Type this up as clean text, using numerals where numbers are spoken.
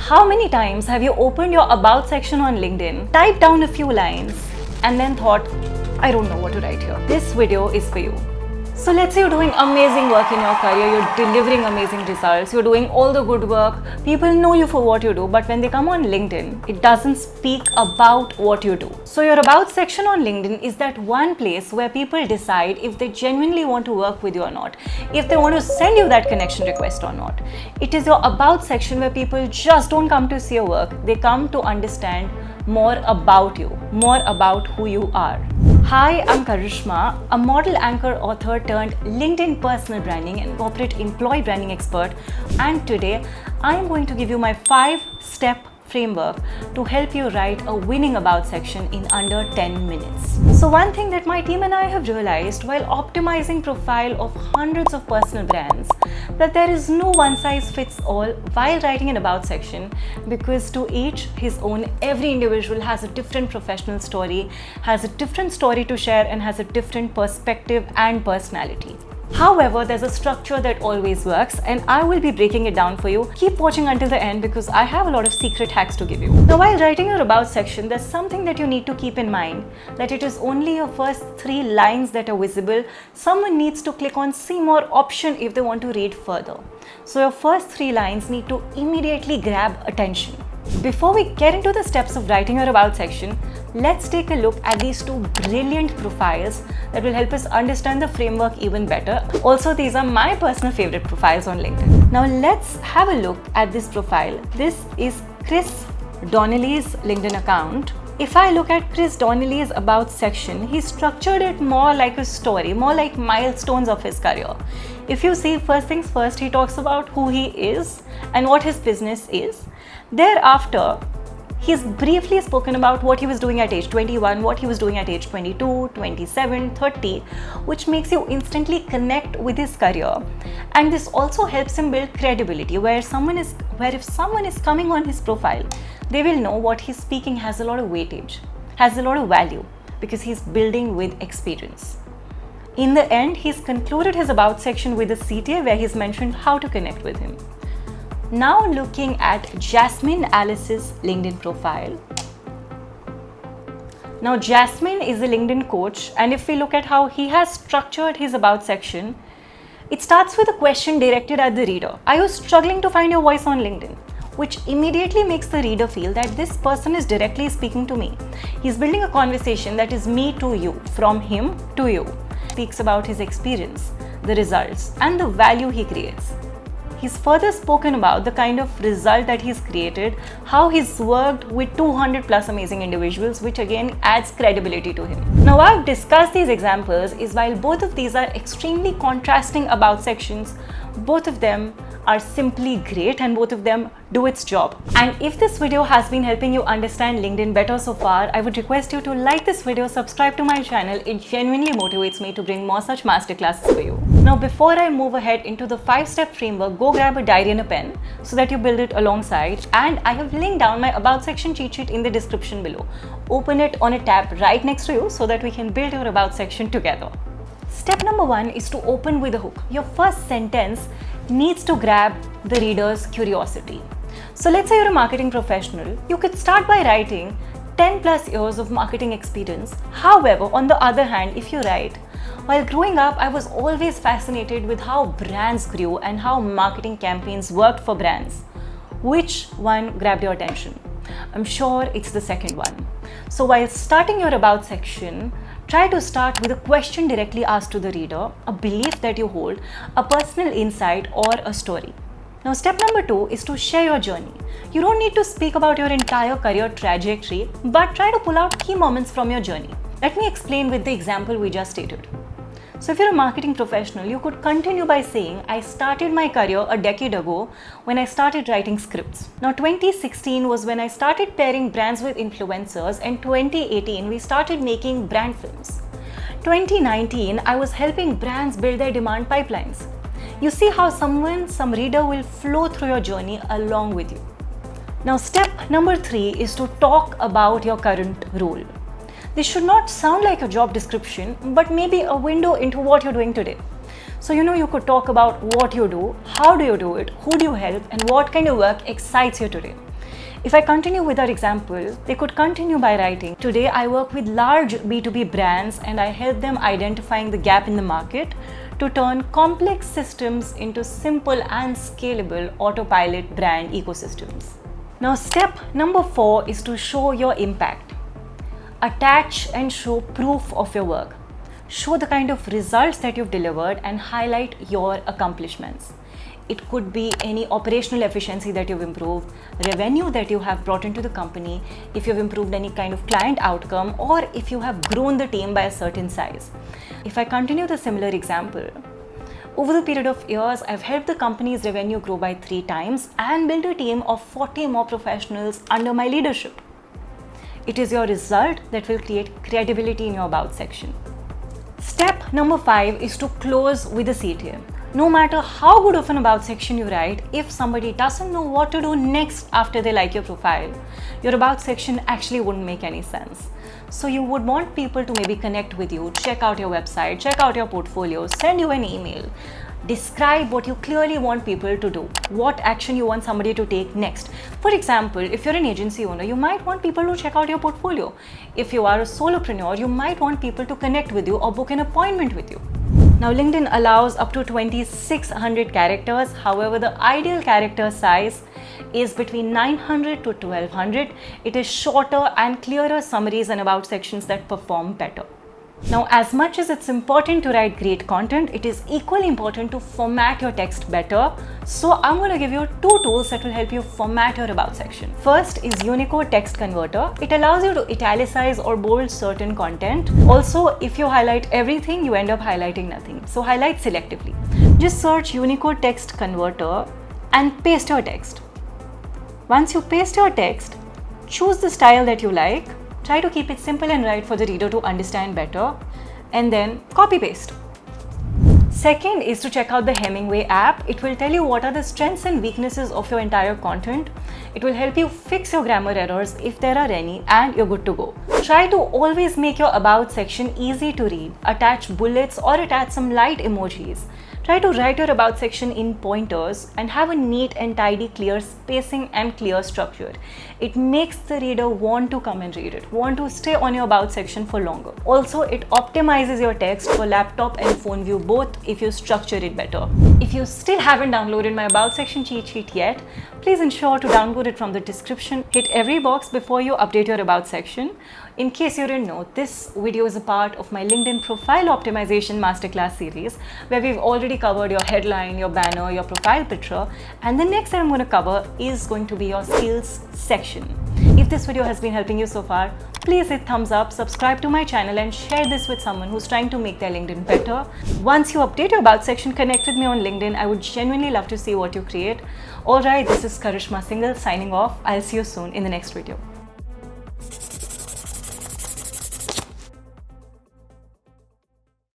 How many times have you opened your About section on LinkedIn, typed down a few lines, and then thought, I don't know what to write here. This video is for you. So let's say you're doing amazing work in your career, you're delivering amazing results, you're doing all the good work, people know you for what you do, but when they come on LinkedIn, it doesn't speak about what you do. So your About section on LinkedIn is that one place where people decide if they genuinely want to work with you or not, if they want to send you that connection request or not. It is your About section where people just don't come to see your work, they come to understand more about you, more about who you are. Hi, I'm Karishmaa, a model, anchor, author turned LinkedIn personal branding and corporate employee branding expert, and today I'm going to give you my 5-step framework to help you write a winning About section in under 10 minutes. So one thing that my team and I have realized while optimizing profile of hundreds of personal brands, that there is no one size fits all while writing an About section, because to each his own. Every individual has a different professional story, has a different story to share, and has a different perspective and personality. However, there's a structure that always works, and I will be breaking it down for you. Keep watching until the end because I have a lot of secret hacks to give you. Now, while writing your About section, there's something that you need to keep in mind, that it is only your first 3 lines that are visible. Someone needs to click on see more option if they want to read further. So your first 3 lines need to immediately grab attention. Before we get into the steps of writing your About section, let's take a look at these 2 brilliant profiles that will help us understand the framework even better. Also, these are my personal favorite profiles on LinkedIn. Now let's have a look at this profile. This is Chris Donnelly's LinkedIn account. If I look at Chris Donnelly's About section, he structured it more like a story, more like milestones of his career. If you see, first things first, he talks about who he is and what his business is. Thereafter, he's briefly spoken about what he was doing at age 21, what he was doing at age 22, 27, 30, which makes you instantly connect with his career. And this also helps him build credibility, where if someone is coming on his profile, they will know what he's speaking has a lot of weightage, has a lot of value, because he's building with experience. In the end, he's concluded his About section with a CTA where he's mentioned how to connect with him. Now looking at Jasmin Alice's LinkedIn profile. Now Jasmin is a LinkedIn coach, and if we look at how he has structured his About section, it starts with a question directed at the reader. Are you struggling to find your voice on LinkedIn? Which immediately makes the reader feel that this person is directly speaking to me. He's building a conversation that is me to you, from him to you. Speaks about his experience, the results, and the value he creates. He's further spoken about the kind of result that he's created, how he's worked with 200 plus amazing individuals, which again adds credibility to him. Now, I've discussed these examples is while both of these are extremely contrasting About sections, both of them are simply great and both of them do its job. And if this video has been helping you understand LinkedIn better so far, I would request you to like this video, subscribe to my channel. It genuinely motivates me to bring more such masterclasses for you. Now, before I move ahead into the 5-step framework, go grab a diary and a pen so that you build it alongside. And I have linked down my About section cheat sheet in the description below. Open it on a tab right next to you so that we can build your About section together. Step number 1 is to open with a hook. Your first sentence needs to grab the reader's curiosity. So let's say you're a marketing professional. You could start by writing 10 plus years of marketing experience. However, on the other hand, if you write, while growing up, I was always fascinated with how brands grew and how marketing campaigns worked for brands. Which one grabbed your attention? I'm sure it's the second one. So while starting your About section, try to start with a question directly asked to the reader, a belief that you hold, a personal insight, or a story. Now, step number 2 is to share your journey. You don't need to speak about your entire career trajectory, but try to pull out key moments from your journey. Let me explain with the example we just stated. So if you're a marketing professional, you could continue by saying, I started my career a decade ago when I started writing scripts. Now 2016 was when I started pairing brands with influencers, and 2018 we started making brand films. 2019 I was helping brands build their demand pipelines. You see how some reader will flow through your journey along with you. Now step number 3 is to talk about your current role. This should not sound like a job description, but maybe a window into what you're doing today. So you could talk about what you do, how do you do it, who do you help, and what kind of work excites you today. If I continue with our example, they could continue by writing, "Today I work with large B2B brands and I help them identifying the gap in the market to turn complex systems into simple and scalable autopilot brand ecosystems." Now, step number 4 is to show your impact. Attach and show proof of your work. Show the kind of results that you've delivered and highlight your accomplishments. It could be any operational efficiency that you've improved, revenue that you have brought into the company, if you've improved any kind of client outcome, or if you have grown the team by a certain size. If I continue the similar example, over the period of years, I've helped the company's revenue grow by 3 times and build a team of 40 more professionals under my leadership. It is your result that will create credibility in your about section. Step number 5 is to close with a CTA. No matter how good of an about section you write, if somebody doesn't know what to do next after they like your profile, your about section actually wouldn't make any sense. So you would want people to maybe connect with you, check out your website, check out your portfolio, send you an email, describe what you clearly want people to do, what action you want somebody to take next. For example, if you're an agency owner, you might want people to check out your portfolio. If you are a solopreneur, you might want people to connect with you or book an appointment with you. Now, LinkedIn allows up to 2,600 characters. However, the ideal character size is between 900 to 1,200. It is shorter and clearer summaries and about sections that perform better. Now, as much as it's important to write great content, it is equally important to format your text better. So I'm going to give you 2 tools that will help you format your about section. First is Unicode Text Converter. It allows you to italicize or bold certain content. Also, if you highlight everything, you end up highlighting nothing. So highlight selectively. Just search Unicode Text Converter and paste your text. Once you paste your text, choose the style that you like. Try to keep it simple and right for the reader to understand better, and then copy paste. Second is to check out the Hemingway app. It will tell you what are the strengths and weaknesses of your entire content. It will help you fix your grammar errors if there are any, and you're good to go. Try to always make your about section easy to read. Attach bullets or attach some light emojis. Try to write your about section in pointers and have a neat and tidy, clear spacing and clear structure. It makes the reader want to come and read it, want to stay on your about section for longer. Also, it optimizes your text for laptop and phone view both if you structure it better. If you still haven't downloaded my about section cheat sheet yet, please ensure to download it from the description. Hit every box before you update your about section. In case you didn't know, this video is a part of my LinkedIn profile optimization masterclass series, where we've already covered your headline, your banner, your profile picture, and the next that I'm going to cover is going to be your skills section. If this video has been helping you so far, please hit thumbs up, subscribe to my channel, and share this with someone who's trying to make their LinkedIn better. Once you update your about section, connect with me on LinkedIn. I would genuinely love to see what you create. Alright, this is Karishmaa Singhal signing off. I'll see you soon in the next video.